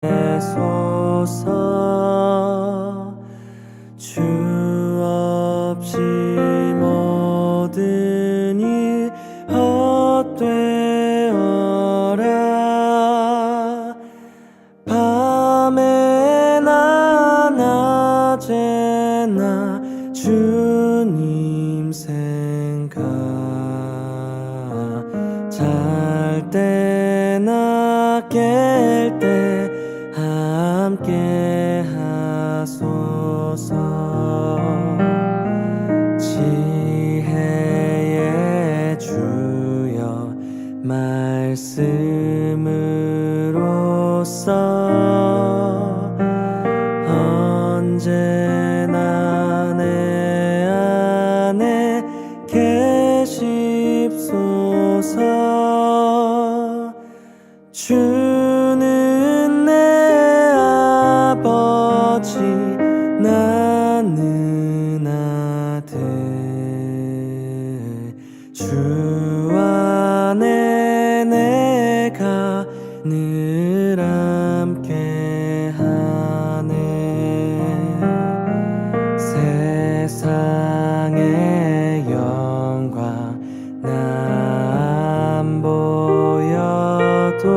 소서 주 없이 모든 일 헛되어라. 밤에나 낮에나 주님 생각, 잘 때나 깰 때 함께 하소서. 지혜의 주여 말씀으로써 언제나 내 안에 계십소서. 주는 내 아버지 나는 아들, 주 안에 내가 늘 함께 하네. 세상의 영광 나 안 보여도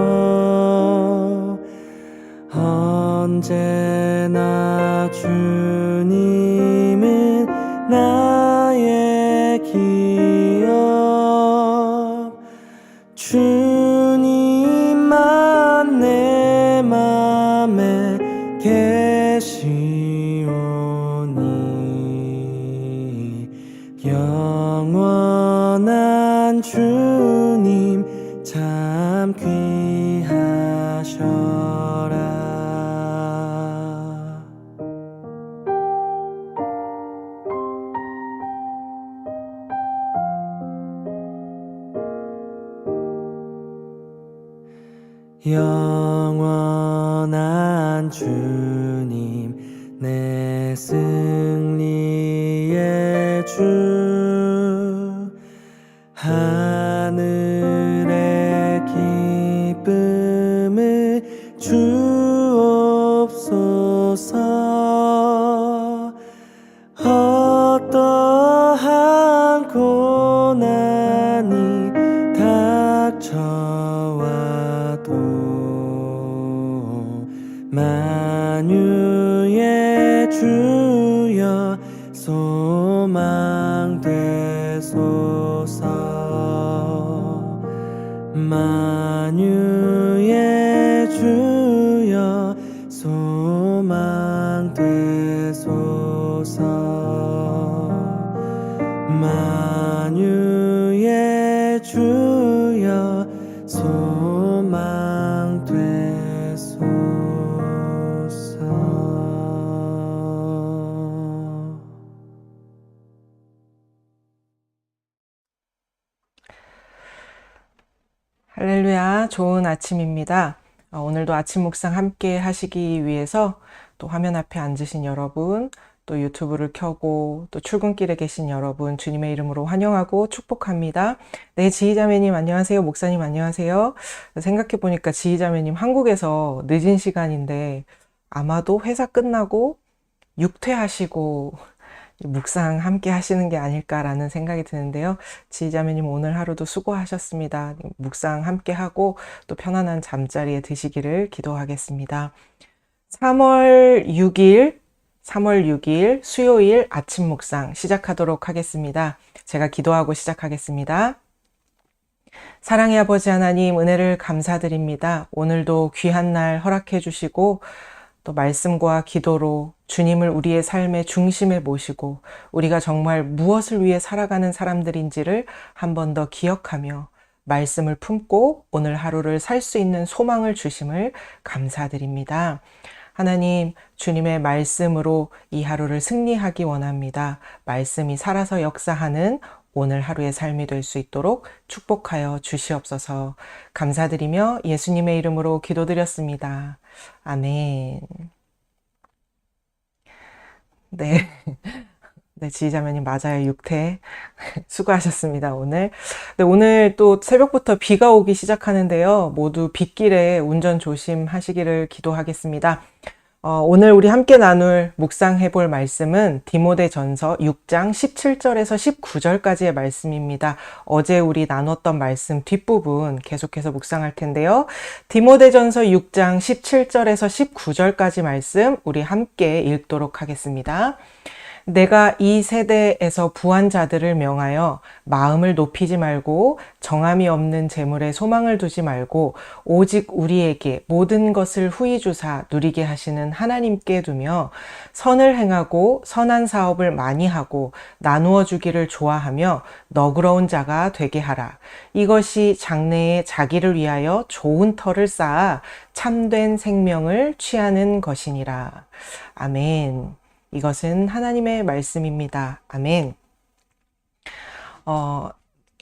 언제나 주님은 나의 기업. 주님만 내 맘에 계시오니 영원한 주님 참 귀하셔라. 영원한 주님 내 승리의 주, 하늘의 기쁨을 주옵소서. 어떠한 고난이 닥쳐와도 만유의 주여 소망 되소서. 만유의 주여 소망 되소서. 만유의 주여 소망 되소서. 할렐루야, 좋은 아침입니다. 오늘도 아침 묵상 함께 하시기 위해서 또 화면 앞에 앉으신 여러분, 또 유튜브를 켜고 또 출근길에 계신 여러분 주님의 이름으로 환영하고 축복합니다. 네, 지희자매님 안녕하세요. 목사님 안녕하세요. 생각해보니까 지희자매님 한국에서 늦은 시간인데 아마도 회사 끝나고 육퇴하시고 묵상 함께 하시는 게 아닐까라는 생각이 드는데요. 지희자매님 오늘 하루도 수고하셨습니다. 묵상 함께 하고 또 편안한 잠자리에 드시기를 기도하겠습니다. 3월 6일 수요일 아침 묵상 시작하도록 하겠습니다. 제가 기도하고 시작하겠습니다. 사랑의 아버지 하나님, 은혜를 감사드립니다. 오늘도 귀한 날 허락해 주시고 또 말씀과 기도로 주님을 우리의 삶의 중심에 모시고 우리가 정말 무엇을 위해 살아가는 사람들인지를 한 번 더 기억하며 말씀을 품고 오늘 하루를 살 수 있는 소망을 주심을 감사드립니다. 하나님, 주님의 말씀으로 이 하루를 승리하기 원합니다. 말씀이 살아서 역사하는 오늘 하루의 삶이 될 수 있도록 축복하여 주시옵소서. 감사드리며 예수님의 이름으로 기도드렸습니다. 아멘. 네. 네, 지휘자매님 맞아요. 6태. 수고하셨습니다, 오늘. 네, 오늘 또 새벽부터 비가 오기 시작하는데요. 모두 빗길에 운전 조심하시기를 기도하겠습니다. 오늘 우리 함께 나눌 묵상해 볼 말씀은 디모데전서 6장 17절에서 19절까지의 말씀입니다. 어제 우리 나눴던 말씀 뒷부분 계속해서 묵상할 텐데요. 디모데전서 6장 17절에서 19절까지 말씀 우리 함께 읽도록 하겠습니다. 내가 이 세대에서 부한 자들을 명하여 마음을 높이지 말고 정함이 없는 재물에 소망을 두지 말고 오직 우리에게 모든 것을 후히 주사 누리게 하시는 하나님께 두며 선을 행하고 선한 사업을 많이 하고 나누어 주기를 좋아하며 너그러운 자가 되게 하라. 이것이 장래에 자기를 위하여 좋은 터를 쌓아 참된 생명을 취하는 것이니라. 아멘. 이것은 하나님의 말씀입니다. 아멘.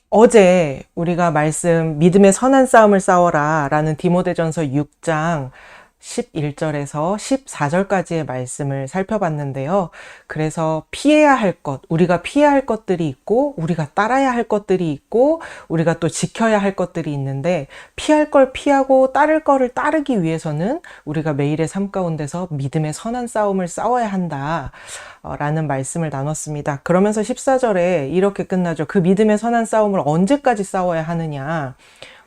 어제 우리가 말씀 믿음의 선한 싸움을 싸워라 라는 디모데전서 6장 11절에서 14절까지의 말씀을 살펴봤는데요. 그래서 피해야 할 것, 우리가 피해야 할 것들이 있고 우리가 따라야 할 것들이 있고 우리가 또 지켜야 할 것들이 있는데 피할 걸 피하고 따를 거를 따르기 위해서는 우리가 매일의 삶 가운데서 믿음의 선한 싸움을 싸워야 한다 라는 말씀을 나눴습니다. 그러면서 14절에 이렇게 끝나죠. 그 믿음의 선한 싸움을 언제까지 싸워야 하느냐.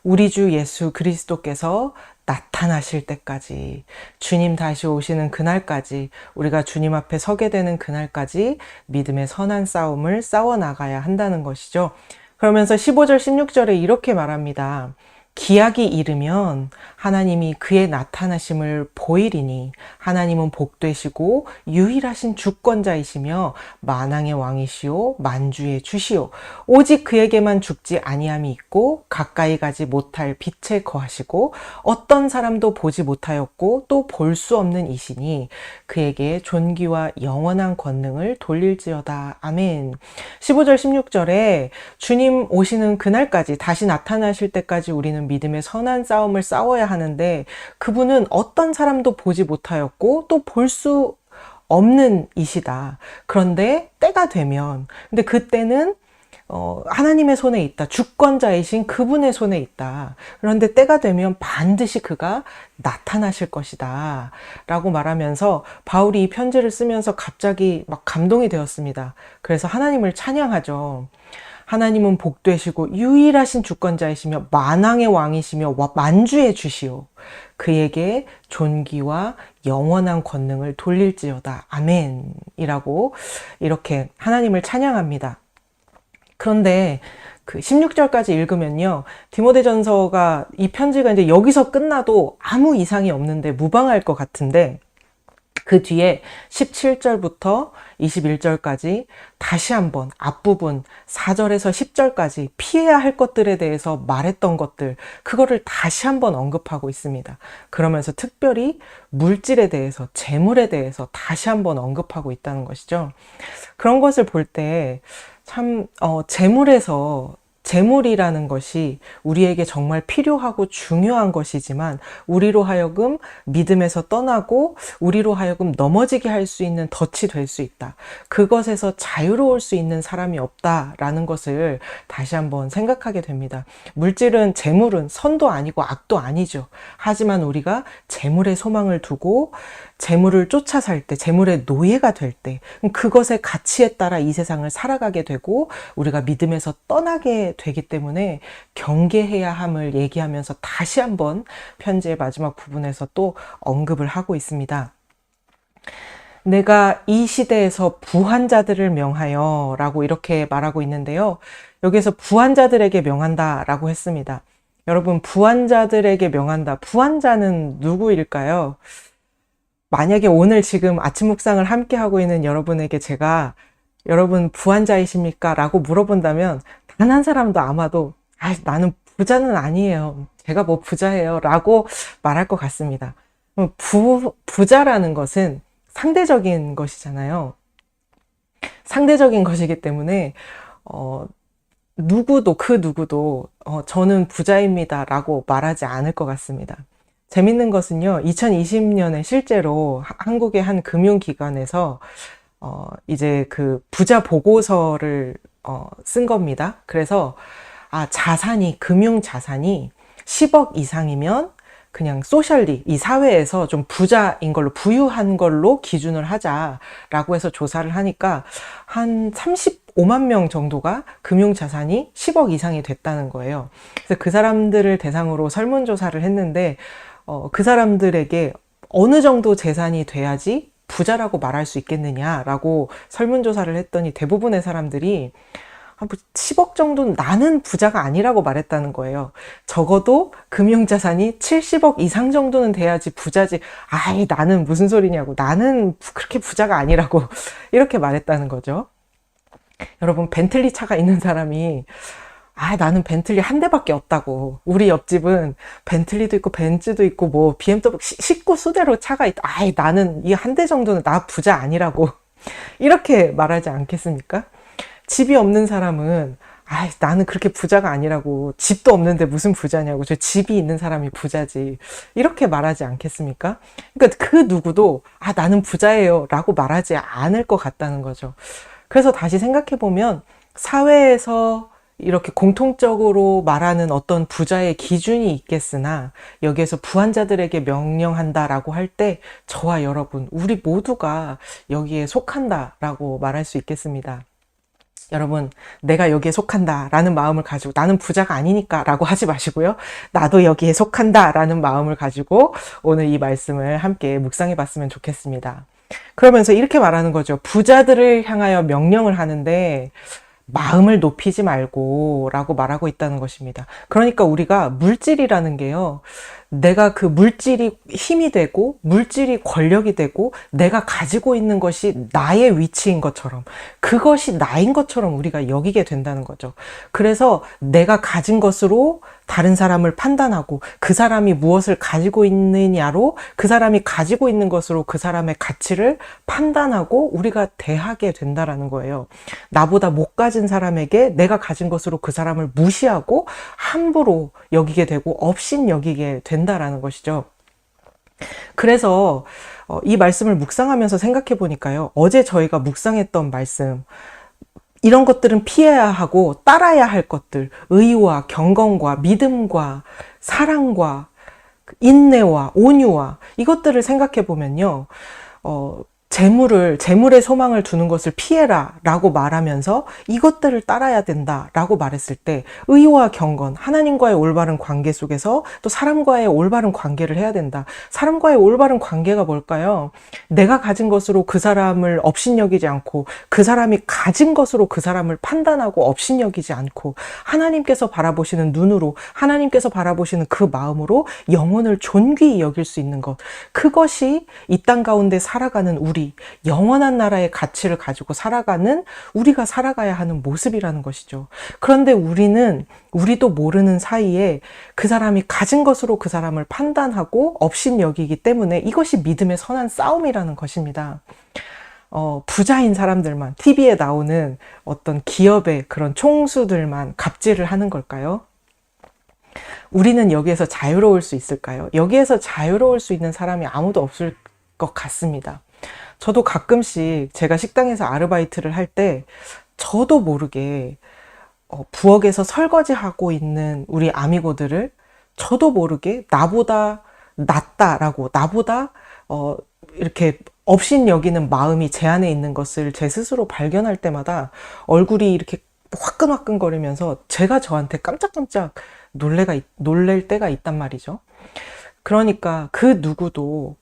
우리 주 예수 그리스도께서 나타나실 때까지, 주님 다시 오시는 그날까지, 우리가 주님 앞에 서게 되는 그날까지 믿음의 선한 싸움을 싸워나가야 한다는 것이죠. 그러면서 15절, 16절에 이렇게 말합니다. 기약이 이르면 하나님이 그의 나타나심을 보이리니 하나님은 복되시고 유일하신 주권자이시며 만왕의 왕이시오 만주의 주시오 오직 그에게만 죽지 아니함이 있고 가까이 가지 못할 빛에 거하시고 어떤 사람도 보지 못하였고 또 볼 수 없는 이시니 그에게 존귀와 영원한 권능을 돌릴지어다. 아멘. 15절 16절에 주님 오시는 그날까지 다시 나타나실 때까지 우리는 믿음의 선한 싸움을 싸워야 하는데 그분은 어떤 사람도 보지 못하였고 또 볼 수 없는 이시다. 그런데 때가 되면 근데 그때는 하나님의 손에 있다. 주권자이신 그분의 손에 있다. 그런데 때가 되면 반드시 그가 나타나실 것이다. 라고 말하면서 바울이 이 편지를 쓰면서 갑자기 막 감동이 되었습니다. 그래서 하나님을 찬양하죠. 하나님은 복되시고 유일하신 주권자이시며 만왕의 왕이시며 만주의 주시오. 그에게 존귀와 영원한 권능을 돌릴지어다. 아멘. 이라고 이렇게 하나님을 찬양합니다. 그런데 그 16절까지 읽으면요. 디모데전서가 이 편지가 이제 여기서 끝나도 아무 이상이 없는데 무방할 것 같은데 그 뒤에 17절부터 21절까지 다시 한번 앞부분 4절에서 10절까지 피해야 할 것들에 대해서 말했던 것들 그거를 다시 한번 언급하고 있습니다. 그러면서 특별히 물질에 대해서 재물에 대해서 다시 한번 언급하고 있다는 것이죠. 그런 것을 볼 때 참 재물이라는 것이 우리에게 정말 필요하고 중요한 것이지만 우리로 하여금 믿음에서 떠나고 우리로 하여금 넘어지게 할 수 있는 덫이 될 수 있다. 그것에서 자유로울 수 있는 사람이 없다라는 것을 다시 한번 생각하게 됩니다. 물질은 재물은 선도 아니고 악도 아니죠. 하지만 우리가 재물에 소망을 두고 재물을 쫓아 살 때, 재물의 노예가 될 때 그것의 가치에 따라 이 세상을 살아가게 되고 우리가 믿음에서 떠나게 되기 때문에 경계해야 함을 얘기하면서 다시 한번 편지의 마지막 부분에서 또 언급을 하고 있습니다. 내가 이 시대에서 부한 자들을 명하여 라고 이렇게 말하고 있는데요. 여기에서 부한 자들에게 명한다 라고 했습니다. 여러분, 부한 자들에게 명한다. 부한 자는 누구일까요? 만약에 오늘 지금 아침 묵상을 함께 하고 있는 여러분에게 제가 여러분 부한자이십니까? 라고 물어본다면 단 한 사람도 아마도 나는 부자는 아니에요. 제가 뭐 부자예요. 라고 말할 것 같습니다. 부자라는 것은 상대적인 것이잖아요. 상대적인 것이기 때문에 누구도 저는 부자입니다. 라고 말하지 않을 것 같습니다. 재밌는 것은요, 2020년에 실제로 한국의 한 금융기관에서 이제 그 부자 보고서를 쓴 겁니다. 그래서 자산이, 금융 자산이 10억 이상이면 그냥 소셜리, 이 사회에서 좀 부자인 걸로, 부유한 걸로 기준을 하자라고 해서 조사를 하니까 한 35만 명 정도가 금융 자산이 10억 이상이 됐다는 거예요. 그래서 그 사람들을 대상으로 설문조사를 했는데, 그 사람들에게 어느 정도 재산이 돼야지 부자라고 말할 수 있겠느냐라고 설문조사를 했더니 대부분의 사람들이 10억 정도는 나는 부자가 아니라고 말했다는 거예요. 적어도 금융자산이 70억 이상 정도는 돼야지 부자지. 나는 무슨 소리냐고. 나는 그렇게 부자가 아니라고 이렇게 말했다는 거죠. 여러분, 벤틀리 차가 있는 사람이 나는 벤틀리 한 대밖에 없다고. 우리 옆집은 벤틀리도 있고 벤츠도 있고 뭐 BMW 19수대로 차가 있다. 나는 이 한 대 정도는 나 부자 아니라고. 이렇게 말하지 않겠습니까? 집이 없는 사람은 나는 그렇게 부자가 아니라고. 집도 없는데 무슨 부자냐고. 저 집이 있는 사람이 부자지. 이렇게 말하지 않겠습니까? 그러니까 그 누구도 나는 부자예요 라고 말하지 않을 것 같다는 거죠. 그래서 다시 생각해 보면 사회에서 이렇게 공통적으로 말하는 어떤 부자의 기준이 있겠으나 여기에서 부한자들에게 명령한다라고 할 때 저와 여러분, 우리 모두가 여기에 속한다라고 말할 수 있겠습니다. 여러분, 내가 여기에 속한다 라는 마음을 가지고, 나는 부자가 아니니까 라고 하지 마시고요. 나도 여기에 속한다 라는 마음을 가지고 오늘 이 말씀을 함께 묵상해 봤으면 좋겠습니다. 그러면서 이렇게 말하는 거죠. 부자들을 향하여 명령을 하는데 마음을 높이지 말고 라고 말하고 있다는 것입니다. 그러니까 우리가 물질이라는 게요, 내가 그 물질이 힘이 되고 물질이 권력이 되고 내가 가지고 있는 것이 나의 위치인 것처럼, 그것이 나인 것처럼 우리가 여기게 된다는 거죠. 그래서 내가 가진 것으로 다른 사람을 판단하고 그 사람이 무엇을 가지고 있느냐로, 그 사람이 가지고 있는 것으로 그 사람의 가치를 판단하고 우리가 대하게 된다라는 거예요. 나보다 못 가진 사람에게 내가 가진 것으로 그 사람을 무시하고 함부로 여기게 되고 업신 여기게 된다라는 것이죠. 그래서 이 말씀을 묵상하면서 생각해 보니까요, 어제 저희가 묵상했던 말씀, 이런 것들은 피해야 하고 따라야 할 것들, 의와 경건과 믿음과 사랑과 인내와 온유와, 이것들을 생각해 보면요, 재물의 소망을 두는 것을 피해라 라고 말하면서 이것들을 따라야 된다 라고 말했을 때, 의와 경건, 하나님과의 올바른 관계 속에서 또 사람과의 올바른 관계를 해야 된다. 사람과의 올바른 관계가 뭘까요? 내가 가진 것으로 그 사람을 업신여기지 않고, 그 사람이 가진 것으로 그 사람을 판단하고 업신여기지 않고, 하나님께서 바라보시는 눈으로, 하나님께서 바라보시는 그 마음으로 영혼을 존귀히 여길 수 있는 것, 그것이 이 땅 가운데 살아가는 우리, 영원한 나라의 가치를 가지고 살아가는 우리가 살아가야 하는 모습이라는 것이죠. 그런데 우리도 모르는 사이에 그 사람이 가진 것으로 그 사람을 판단하고 업신여기기 때문에 이것이 믿음의 선한 싸움이라는 것입니다. 부자인 사람들만, TV에 나오는 어떤 기업의 그런 총수들만 갑질을 하는 걸까요? 우리는 여기에서 자유로울 수 있을까요? 여기에서 자유로울 수 있는 사람이 아무도 없을 것 같습니다. 저도 가끔씩 제가 식당에서 아르바이트를 할 때 저도 모르게 부엌에서 설거지하고 있는 우리 아미고들을 저도 모르게 나보다 낫다라고, 나보다 이렇게 업신 여기는 마음이 제 안에 있는 것을 제 스스로 발견할 때마다 얼굴이 이렇게 화끈화끈거리면서 제가 저한테 깜짝깜짝 놀랄 때가 있단 말이죠. 그러니까 그 누구도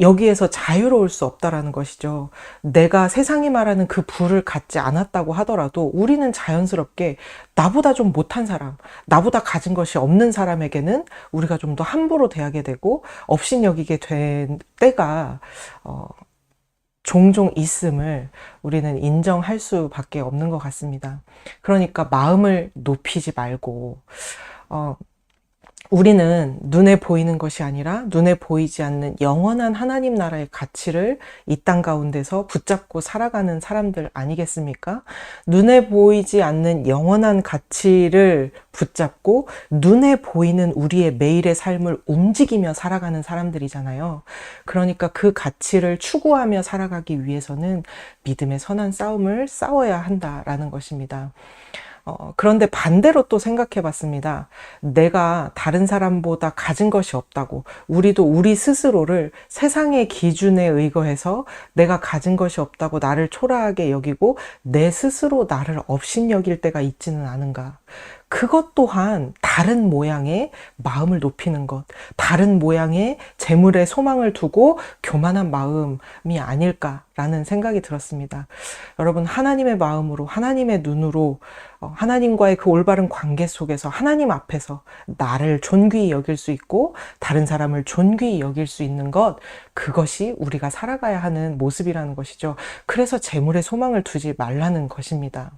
여기에서 자유로울 수 없다라는 것이죠. 내가 세상이 말하는 그 부를 갖지 않았다고 하더라도 우리는 자연스럽게 나보다 좀 못한 사람, 나보다 가진 것이 없는 사람에게는 우리가 좀 더 함부로 대하게 되고 업신여기게 된 때가 종종 있음을 우리는 인정할 수밖에 없는 것 같습니다. 그러니까 마음을 높이지 말고, 우리는 눈에 보이는 것이 아니라 눈에 보이지 않는 영원한 하나님 나라의 가치를 이 땅 가운데서 붙잡고 살아가는 사람들 아니겠습니까? 눈에 보이지 않는 영원한 가치를 붙잡고 눈에 보이는 우리의 매일의 삶을 움직이며 살아가는 사람들이잖아요. 그러니까 그 가치를 추구하며 살아가기 위해서는 믿음의 선한 싸움을 싸워야 한다라는 것입니다. 그런데 반대로 또 생각해 봤습니다. 내가 다른 사람보다 가진 것이 없다고, 우리도 우리 스스로를 세상의 기준에 의거해서 내가 가진 것이 없다고 나를 초라하게 여기고 내 스스로 나를 업신여길 때가 있지는 않은가. 그것 또한 다른 모양의 마음을 높이는 것, 다른 모양의 재물에 소망을 두고 교만한 마음이 아닐까라는 생각이 들었습니다. 여러분, 하나님의 마음으로, 하나님의 눈으로, 하나님과의 그 올바른 관계 속에서 하나님 앞에서 나를 존귀히 여길 수 있고 다른 사람을 존귀히 여길 수 있는 것, 그것이 우리가 살아가야 하는 모습이라는 것이죠. 그래서 재물에 소망을 두지 말라는 것입니다.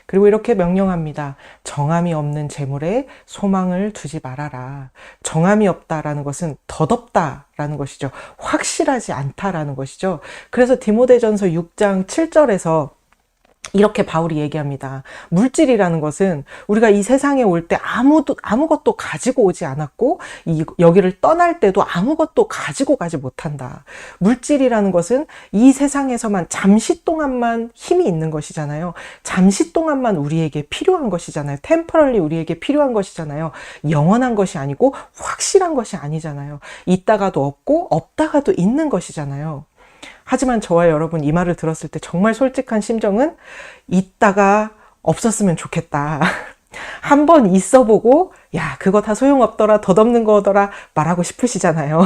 그리고 이렇게 명령합니다. 정함이 없는 재물에 소망을 두지 말아라. 정함이 없다라는 것은 덧없다라는 것이죠. 확실하지 않다라는 것이죠. 그래서 디모데전서 6장 7절에서 이렇게 바울이 얘기합니다. 물질이라는 것은 우리가 이 세상에 올 때 아무것도 가지고 오지 않았고 여기를 떠날 때도 아무것도 가지고 가지 못한다. 물질이라는 것은 이 세상에서만 잠시 동안만 힘이 있는 것이잖아요. 잠시 동안만 우리에게 필요한 것이잖아요. 템퍼럴리 우리에게 필요한 것이잖아요. 영원한 것이 아니고 확실한 것이 아니잖아요. 있다가도 없고 없다가도 있는 것이잖아요. 하지만 저와 여러분, 이 말을 들었을 때 정말 솔직한 심정은 있다가 없었으면 좋겠다. 한번 있어보고 야, 그거 다 소용없더라, 덧없는 거더라 말하고 싶으시잖아요.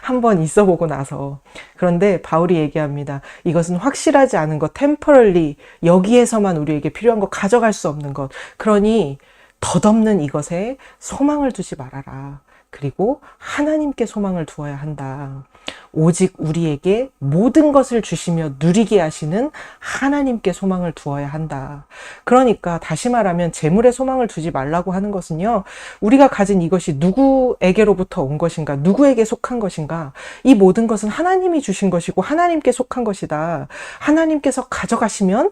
한번 있어보고 나서. 그런데 바울이 얘기합니다. 이것은 확실하지 않은 것, 템퍼럴리, 여기에서만 우리에게 필요한 것, 가져갈 수 없는 것. 그러니 덧없는 이것에 소망을 두지 말아라. 그리고 하나님께 소망을 두어야 한다. 오직 우리에게 모든 것을 주시며 누리게 하시는 하나님께 소망을 두어야 한다. 그러니까 다시 말하면 재물에 소망을 두지 말라고 하는 것은요, 우리가 가진 이것이 누구에게로부터 온 것인가, 누구에게 속한 것인가, 이 모든 것은 하나님이 주신 것이고 하나님께 속한 것이다. 하나님께서 가져가시면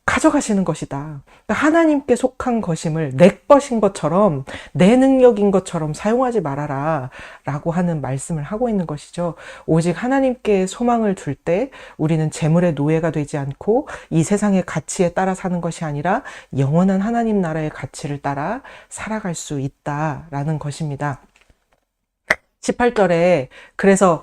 가져가시는 것이다. 그러니까 하나님께 속한 것임을 내 것인 것처럼, 내 능력인 것처럼 사용하지 말아라 라고 하는 말씀을 하고 있는 것이죠. 오직 하나님께 소망을 둘 때 우리는 재물의 노예가 되지 않고 이 세상의 가치에 따라 사는 것이 아니라 영원한 하나님 나라의 가치를 따라 살아갈 수 있다라는 것입니다. 18절에 그래서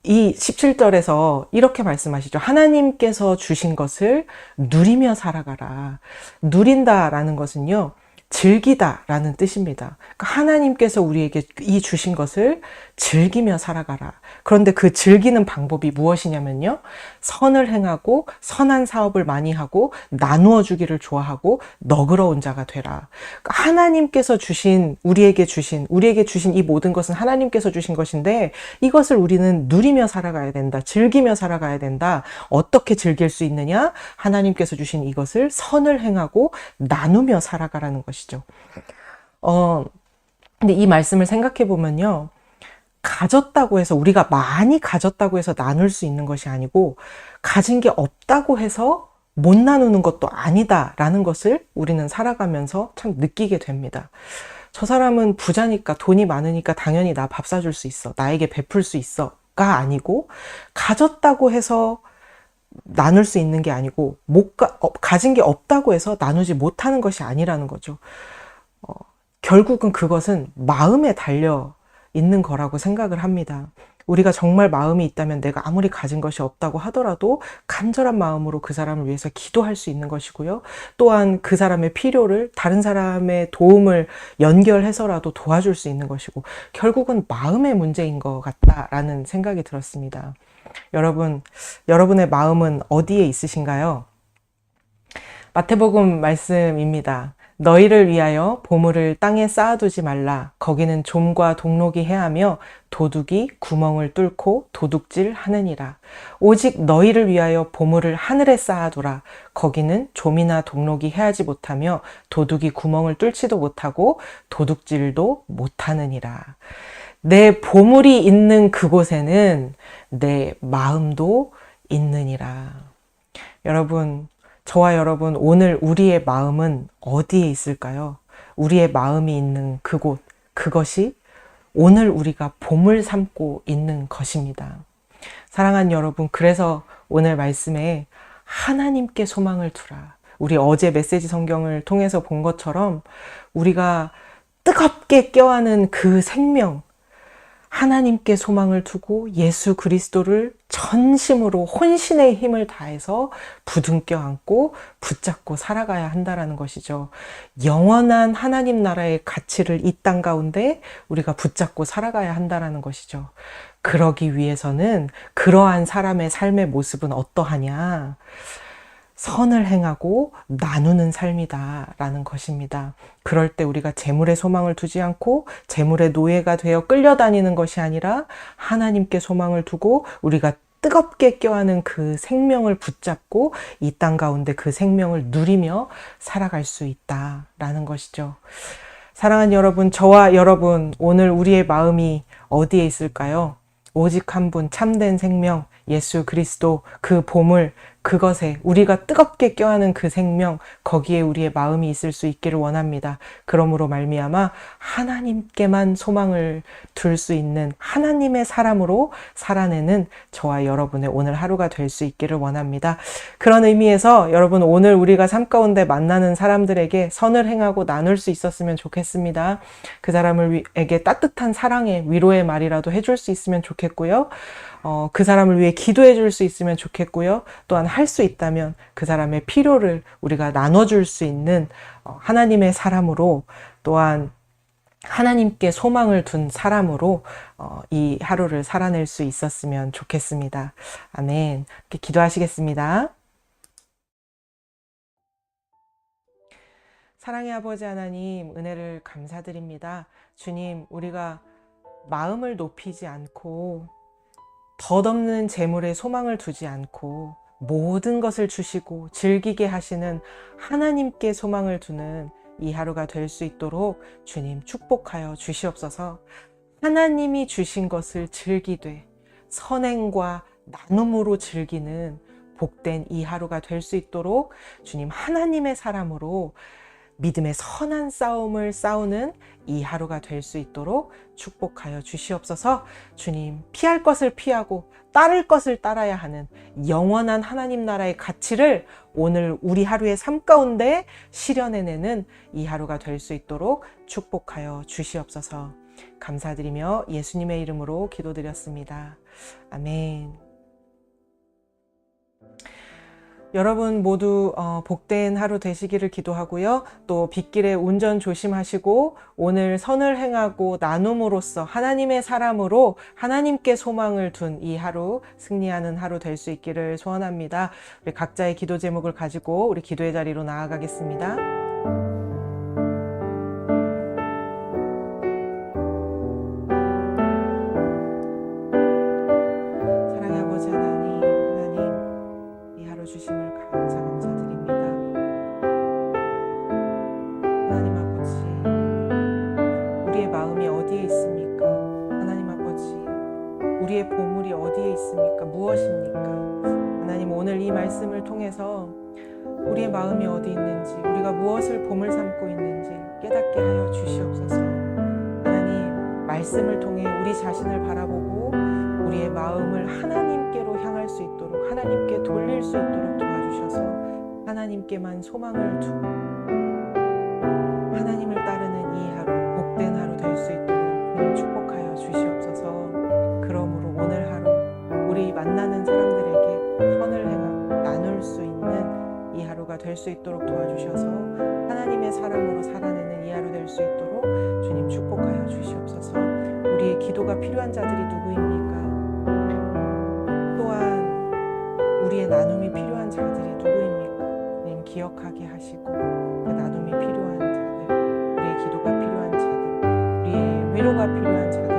이 17절에서 이렇게 말씀하시죠. 하나님께서 주신 것을 누리며 살아가라. 누린다라는 것은요, 즐기다라는 뜻입니다. 그러니까 하나님께서 우리에게 이 주신 것을 즐기며 살아가라. 그런데 그 즐기는 방법이 무엇이냐면요, 선을 행하고 선한 사업을 많이 하고 나누어 주기를 좋아하고 너그러운 자가 되라. 그러니까 하나님께서 주신, 우리에게 주신 이 모든 것은 하나님께서 주신 것인데 이것을 우리는 누리며 살아가야 된다. 즐기며 살아가야 된다. 어떻게 즐길 수 있느냐? 하나님께서 주신 이것을 선을 행하고 나누며 살아가라는 것이죠. 근데 이 말씀을 생각해 보면요, 가졌다고 해서, 우리가 많이 가졌다고 해서 나눌 수 있는 것이 아니고 가진 게 없다고 해서 못 나누는 것도 아니다라는 것을 우리는 살아가면서 참 느끼게 됩니다. 저 사람은 부자니까, 돈이 많으니까 당연히 나 밥 사줄 수 있어, 나에게 베풀 수 있어가 아니고, 가졌다고 해서 나눌 수 있는 게 아니고 가진 게 없다고 해서 나누지 못하는 것이 아니라는 거죠. 결국은 그것은 마음에 달려 있는 거라고 생각을 합니다. 우리가 정말 마음이 있다면 내가 아무리 가진 것이 없다고 하더라도 간절한 마음으로 그 사람을 위해서 기도할 수 있는 것이고요. 또한 그 사람의 필요를, 다른 사람의 도움을 연결해서라도 도와줄 수 있는 것이고, 결국은 마음의 문제인 것 같다라는 생각이 들었습니다. 여러분의 마음은 어디에 있으신가요? 마태복음 말씀입니다. 너희를 위하여 보물을 땅에 쌓아두지 말라. 거기는 좀과 동록이 해하며 도둑이 구멍을 뚫고 도둑질 하느니라. 오직 너희를 위하여 보물을 하늘에 쌓아두라. 거기는 좀이나 동록이 해하지 못하며 도둑이 구멍을 뚫지도 못하고 도둑질도 못하느니라. 내 보물이 있는 그곳에는 내 마음도 있느니라. 여러분, 저와 여러분, 오늘 우리의 마음은 어디에 있을까요? 우리의 마음이 있는 그곳, 그것이 오늘 우리가 보물 삼고 있는 것입니다. 사랑하는 여러분, 그래서 오늘 말씀에 하나님께 소망을 두라. 우리 어제 메시지 성경을 통해서 본 것처럼 우리가 뜨겁게 껴안은 그 생명, 하나님께 소망을 두고 예수 그리스도를 전심으로 혼신의 힘을 다해서 부둥켜 안고 붙잡고 살아가야 한다라는 것이죠. 영원한 하나님 나라의 가치를 이 땅 가운데 우리가 붙잡고 살아가야 한다라는 것이죠. 그러기 위해서는 그러한 사람의 삶의 모습은 어떠하냐? 선을 행하고 나누는 삶이다라는 것입니다. 그럴 때 우리가 재물에 소망을 두지 않고 재물의 노예가 되어 끌려다니는 것이 아니라 하나님께 소망을 두고 우리가 뜨겁게 껴안은 그 생명을 붙잡고 이 땅 가운데 그 생명을 누리며 살아갈 수 있다라는 것이죠. 사랑하는 여러분, 저와 여러분, 오늘 우리의 마음이 어디에 있을까요? 오직 한 분 참된 생명 예수 그리스도, 그 보물, 그것에 우리가 뜨겁게 껴안은 그 생명, 거기에 우리의 마음이 있을 수 있기를 원합니다. 그러므로 말미암아 하나님께만 소망을 둘 수 있는 하나님의 사람으로 살아내는 저와 여러분의 오늘 하루가 될 수 있기를 원합니다. 그런 의미에서 여러분, 오늘 우리가 삶 가운데 만나는 사람들에게 선을 행하고 나눌 수 있었으면 좋겠습니다. 그 사람에게 따뜻한 사랑의 위로의 말이라도 해줄 수 있으면 좋겠고요. 그 사람을 위해 기도해 줄 수 있으면 좋겠고요. 또한 할 수 있다면 그 사람의 필요를 우리가 나눠줄 수 있는 하나님의 사람으로, 또한 하나님께 소망을 둔 사람으로 이 하루를 살아낼 수 있었으면 좋겠습니다. 아멘. 이렇게 기도하시겠습니다. 사랑의 아버지 하나님, 은혜를 감사드립니다. 주님, 우리가 마음을 높이지 않고 덧없는 재물에 소망을 두지 않고 모든 것을 주시고 즐기게 하시는 하나님께 소망을 두는 이 하루가 될 수 있도록 주님 축복하여 주시옵소서. 하나님이 주신 것을 즐기되 선행과 나눔으로 즐기는 복된 이 하루가 될 수 있도록 주님 하나님의 사람으로 믿음의 선한 싸움을 싸우는 이 하루가 될 수 있도록 축복하여 주시옵소서. 주님, 피할 것을 피하고 따를 것을 따라야 하는 영원한 하나님 나라의 가치를 오늘 우리 하루의 삶 가운데 실현해내는 이 하루가 될 수 있도록 축복하여 주시옵소서. 감사드리며 예수님의 이름으로 기도드렸습니다. 아멘. 여러분 모두 복된 하루 되시기를 기도하고요. 또 빗길에 운전 조심하시고 오늘 선을 행하고 나눔으로써 하나님의 사람으로 하나님께 소망을 둔 이 하루 승리하는 하루 될 수 있기를 소원합니다. 우리 각자의 기도 제목을 가지고 우리 기도의 자리로 나아가겠습니다. 사랑의 아버지 하나님, 이 하루 주심을 감사드립니다. 하나님 아버지, 우리의 마음이 어디에 있습니까? 하나님 아버지, 우리의 보물이 어디에 있습니까? 무엇입니까? 하나님, 오늘 이 말씀을 통해서 우리의 마음이 어디 있는지, 우리가 무엇을 보물 삼고 있는지 깨닫게 하여 주시옵소서. 하나님, 말씀을 통해 우리 자신을 바라보고 우리의 마음을 하나님께로 향할 수 있도록, 하나님께 돌릴 수 있도록 도와주셔서 하나님께만 소망을 두고 하나님을 따르는 이 하루, 복된 하루 될 수 있도록 주님 축복하여 주시옵소서. 그러므로 오늘 하루 우리 만나는 사람들에게 선을 행하고 나눌 수 있는 이 하루가 될 수 있도록 도와주셔서 하나님의 사람으로 살아내는 이 하루 될 수 있도록 주님 축복하여 주시옵소서. 우리의 기도가 필요한 자들이 누구입니까? 또한 우리의 나눔이 필요한 자들이 누구입니까? 주님 기억하게 하시고 그 나눔이 필요한 위로가 필요한 자들